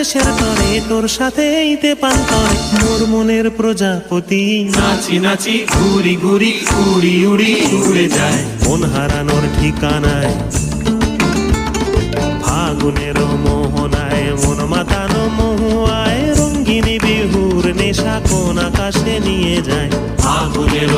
দেশের তরে তোর সাথে ইতে পান্তর মোর মনের প্রজাপতি নাচি নাচি ঘুরি ঘুরি উড়ি উড়ি উড়ে যায় মন হারানোর ঠিকানায় ফাগুনের মোহনায় মন মাতানো মহুয়ায় রঙ্গিনী বিহুর নেশা কোন আকাশে নিয়ে যায় ফাগুনের